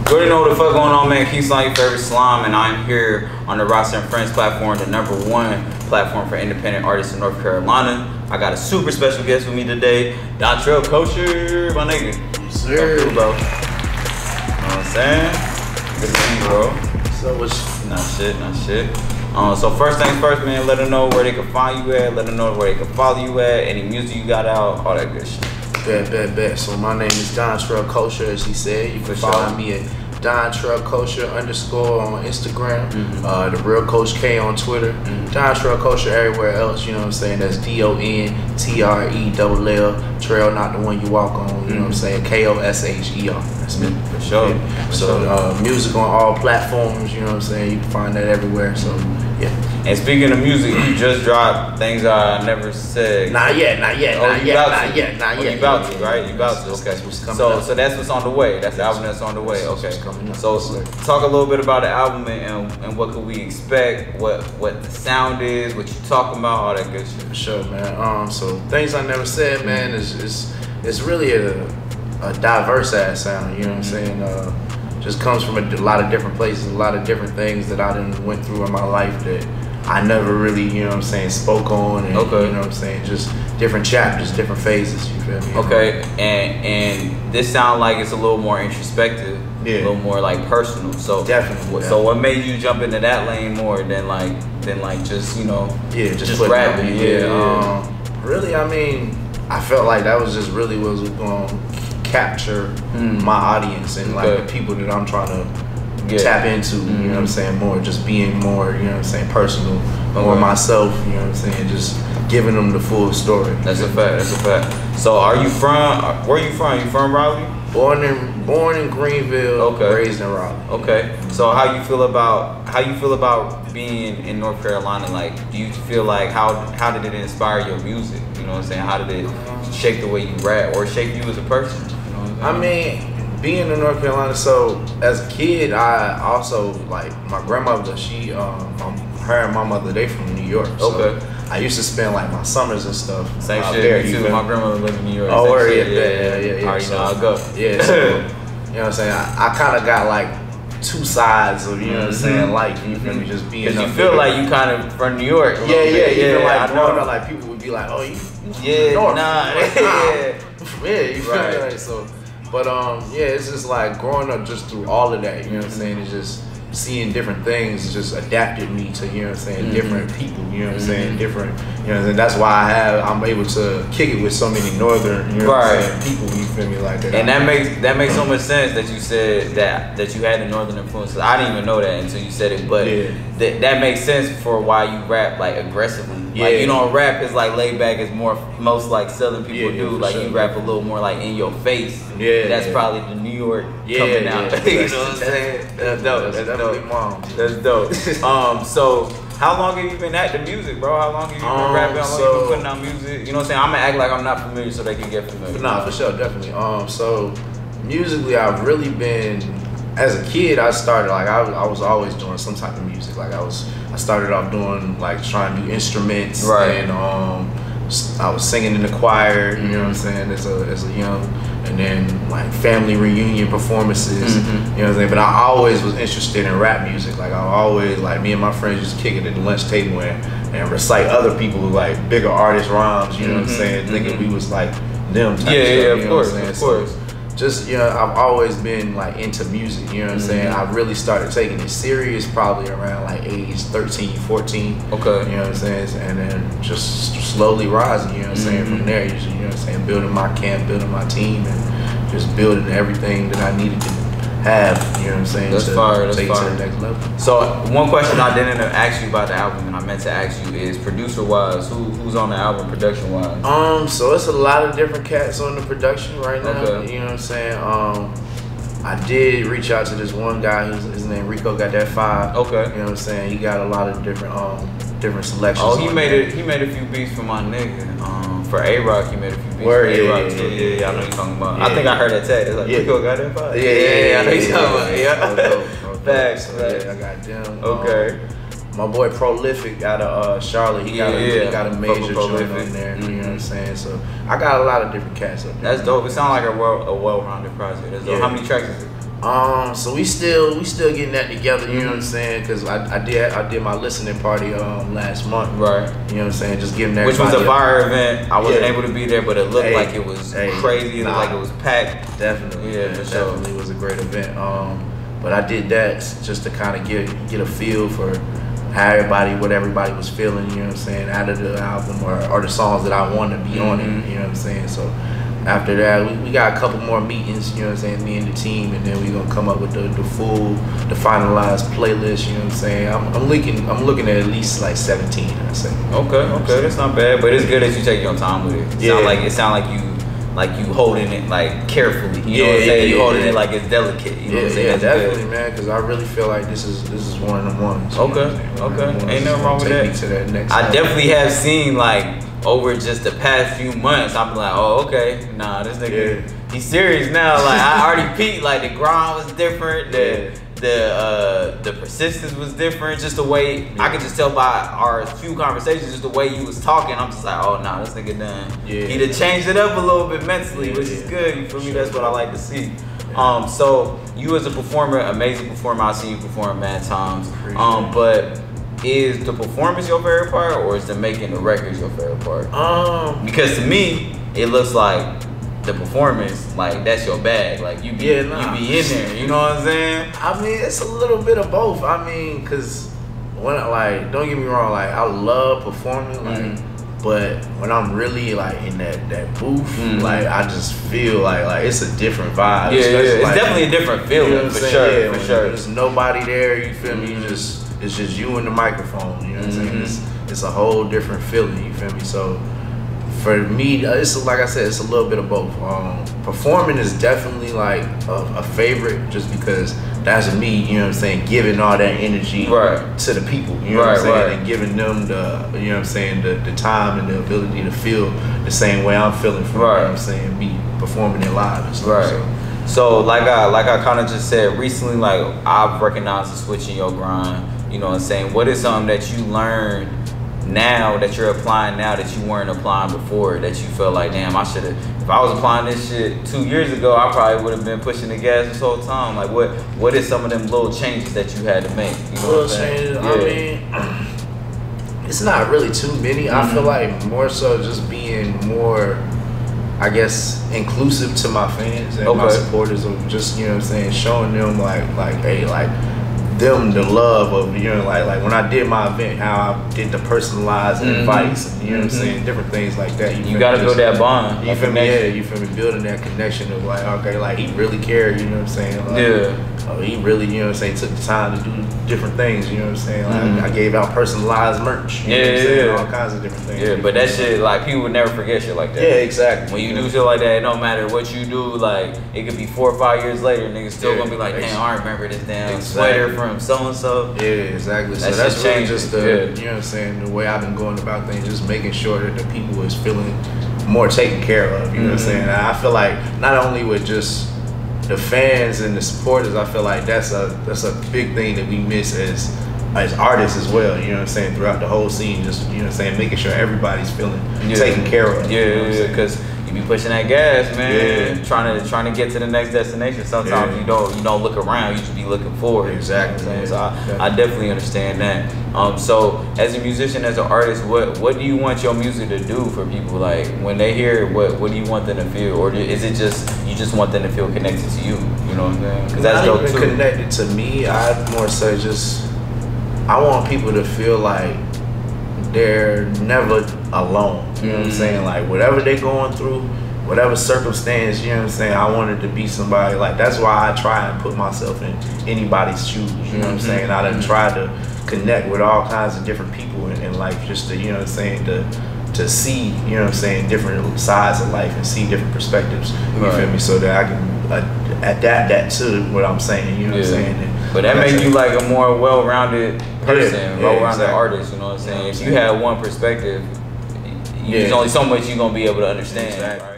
You already know what the fuck going on, man. Keep slime your favorite slime, and I'm here on the RASTAA and Friends platform, the #1 platform for independent artists in North Carolina. I got a super special guest with me today, Dontrell Kosher, my nigga. Yes, sir. Cool, bro. You know what I'm saying? Good to see you, bro. So what's not shit. So first things first, man, let them know where they can find you at, let them know where they can follow you at, any music you got out, all that good shit. Bet. So my name is Dontrell Kosher, as he said. You can follow me at Dontrell Kosher _, on Instagram, the Real Coach K on Twitter, Dontrell Kosher everywhere else, you know what I'm saying? That's DONTRELL, trail not the one you walk on, you know what I'm saying? KOSHER. That's me. For sure. Yeah. So music on all platforms, you know what I'm saying? You can find that everywhere, so yeah. And speaking of music, you just dropped Things I Never Said. Not yet. You about to, right? You about to. Okay. That's what's coming so up. So that's what's on the way. That's the album that's on the way. Okay. Coming up. So talk a little bit about the album and what could we expect? What the sound is? What you talking about? All that good shit. For sure, man. So Things I Never Said, man, is really a diverse ass sound. You know what I'm saying? Just comes from a lot of different places, a lot of different things that I done went through in my life that I never really, you know what I'm saying, spoke on, and you know what I'm saying, just different chapters, different phases, you feel me? Okay, and this sound like it's a little more introspective, a little more like personal. So definitely. So what made you jump into that lane more than like just, you know, just rapping? Really, I mean, I felt like that was just really what was going to capture my audience and like the people that I'm trying to tap into, you know what I'm saying, more just being more, you know what I'm saying, personal, more myself, you know what I'm saying, just giving them the full story. That's a fact. So where are you from? You from Raleigh? Born in Greenville, raised in Raleigh. Okay. So how you feel about being in North Carolina? Like, do you feel like how did it inspire your music? You know what I'm saying? How did it shape the way you rap or shape you as a person? You know what I'm saying? I mean, being in North Carolina, so as a kid, I also, like, my grandmother, she, her and my mother, they from New York. So I used to spend like my summers and stuff. Same shit there, too. My grandmother lived in New York. Oh, yeah. I already know I'll go. Yeah, so, you know what I'm saying? I kind of got like two sides of, you know what I'm saying, life, you feel me, just being up you feel there. like you kind of from New York. Even like growing up, like people would be like, oh, you from North. You feel me? Like, so. But it's just like growing up just through all of that, you know what I'm saying? It's just seeing different things just adapted me to, you know what I'm saying, different people, you know what I'm saying, different, you know what I'm saying? That's why I'm able to kick it with so many northern, you know what I'm saying, people, you feel me, like that. And that makes so much sense that you said that you had the northern influences. I didn't even know that until you said it, but that makes sense for why you rap like aggressively. Like, you don't rap as like laid back as most like southern people do. Like you rap a little more like in your face. That's probably the New York coming out. You know what I'm saying? That's dope. That's dope. So how long have you been at the music, bro? How long have you been rapping? How long have you been putting out music? You know what I'm saying? I'm gonna act like I'm not familiar so they can get familiar. Nah, for sure, definitely. So musically, I've really been. As a kid, I started like I was always doing some type of music. Like I started off doing like trying to do instruments, and I was singing in the choir. You know what I'm saying? As a young, and then like family reunion performances. You know what I'm saying? But I always was interested in rap music. Like I always like me and my friends just kick it at the lunch table and recite other people who like bigger artist rhymes. You know what I'm saying? Thinking we was like them. Type stuff, of course. So, just, you know, I've always been like into music, you know what I'm saying? I really started taking it serious probably around like age 13, 14. You know what I'm saying? And then just slowly rising, you know what I'm saying? From there, you know what I'm saying? Building my camp, building my team, and just building everything that I needed to have, you know what I'm saying? That's fire. Take it to the next level. So one question I didn't ask you about the album, and I meant to ask you, is producer-wise, who's on the album production-wise? So it's a lot of different cats on the production right now. You know what I'm saying? I did reach out to this one guy. His name Rico got that 5. You know what I'm saying? He got a lot of different selections. Oh, he made a few beats for my nigga. For A-Rock, he made a few beats for A-Rock too. I know you're talking about. I think I heard that tag. It's like Rico got that 5. I know you're talking about. Facts. I got them. My boy Prolific out of Charlotte, he got a major joint on there. You know what I'm saying? So I got a lot of different cats up there. That's dope. It sounds like a well-rounded project. That's dope. How many tracks is it? So we still getting that together, you know what I'm saying? Because I did my listening party last month. Right. You know what I'm saying? Just giving that. Which was a fire event. I wasn't able to be there, but it looked like it was crazy. It looked like it was packed. Definitely. Yeah, it for sure. Definitely was a great event. But I did that just to kind of get a feel for what everybody was feeling, you know what I'm saying, out of the album or the songs that I wanted to be on it, you know what I'm saying? So after that, we got a couple more meetings, you know what I'm saying, me and the team, and then we're gonna come up with the finalized playlist, you know what I'm saying? I'm looking at least like 17, I say. Okay, that's not bad, but it's good that you take your time with it. It sound like you holding it like carefully. You know what I'm saying? You holding it like it's delicate. You know what I'm saying? Yeah, definitely, man. Because I really feel like this is one of them ones. Okay. Ain't nothing wrong with that. Take me to that next I level. definitely have seen like over just the past few months. I'm like, oh, okay, nah, this nigga, he's serious now. Like I already peaked. Like the grind was different. The persistence was different. Just the way I could just tell by our few conversations, just the way you was talking. I'm just like, oh nah, this nigga done. He done changed it up a little bit mentally, which is good. You feel me? That's what I like to see. So you as a performer, amazing performer. I've seen you perform mad times. But is the performance your favorite part, or is the making the records your favorite part? Because to me, it looks like the performance, like that's your bag. Like you be in there. You know what I'm saying? I mean, it's a little bit of both. I mean, cause when don't get me wrong, like I love performing, like, but when I'm really like in that booth, like I just feel like it's a different vibe. It's like, definitely a different feeling, you know for sure. For sure. There's nobody there. You feel me? It's just you and the microphone. You know what I'm saying? It's a whole different feeling. You feel me? So for me, it's like I said, it's a little bit of both. Performing is definitely like a favorite, just because that's me. You know what I'm saying? Giving all that energy to the people. You know what I'm saying? And giving them the, you know what I'm saying, the time and the ability to feel the same way I'm feeling from, you know what I'm saying, me performing it live and stuff. So like I kind of just said recently, like I've recognized the switch in your grind. You know what I'm saying? What is something that you learned now that you're applying now that you weren't applying before, that you felt like, damn, I should have, if I was applying this shit 2 years ago, I probably would have been pushing the gas this whole time. Like what is some of them little changes that you had to make? You know what I'm saying? I mean, it's not really too many. I feel like more so just being more, I guess, inclusive to my fans and my supporters, of just, you know what I'm saying, showing them like hey, like them the love of, you know, like when I did my event, how I did the personalized advice, you know what I'm saying, different things like that. You gotta build that bond. You feel me? Yeah, you feel me? Building that connection of like, okay, like he really cared, you know what I'm saying? Like, oh, he really, you know what I'm saying, took the time to do different things, you know what I'm saying? Like I gave out personalized merch, you know what I'm saying? All kinds of different things. Yeah, but that shit, like people would never forget shit like that. Yeah, exactly. When you do shit like that, it don't matter what you do, like it could be 4 or 5 years later, niggas still gonna be like, damn, I remember this damn sweater from so and so. Yeah, exactly. So that's really just the, you know what I'm saying, the way I've been going about things, just making sure that the people is feeling more taken care of, you know what I'm saying? And I feel like not only with just the fans and the supporters, I feel like that's a big thing that we miss as artists as well, you know what I'm saying, throughout the whole scene, just, you know what I'm saying, making sure everybody's feeling taken care of. Yeah, because you be pushing that gas, man. Trying to get to the next destination. Sometimes you don't look around, you just be looking forward. Exactly. You know what I'm saying? So I definitely understand that. So as a musician, as an artist, what do you want your music to do for people? Like when they hear it, what do you want them to feel? Or is it just you just want them to feel connected to you? You know what I'm saying? Because that's dope too. Connected to me, I more so just, I want people to feel like they're never alone. You know what I'm saying? Like whatever they're going through, whatever circumstance, you know what I'm saying, I wanted to be somebody, like that's why I try and put myself in anybody's shoes, you know what I'm saying? I done tried to connect with all kinds of different people in life, just to, you know what I'm saying, to see, you know what I'm saying, different sides of life and see different perspectives, you feel me, so that I can adapt that to what I'm saying, you know what I'm saying? But that makes you like a more well-rounded person, well-rounded artist, you know what I'm saying? If you had one perspective, there's only so much you're going to be able to understand. Right?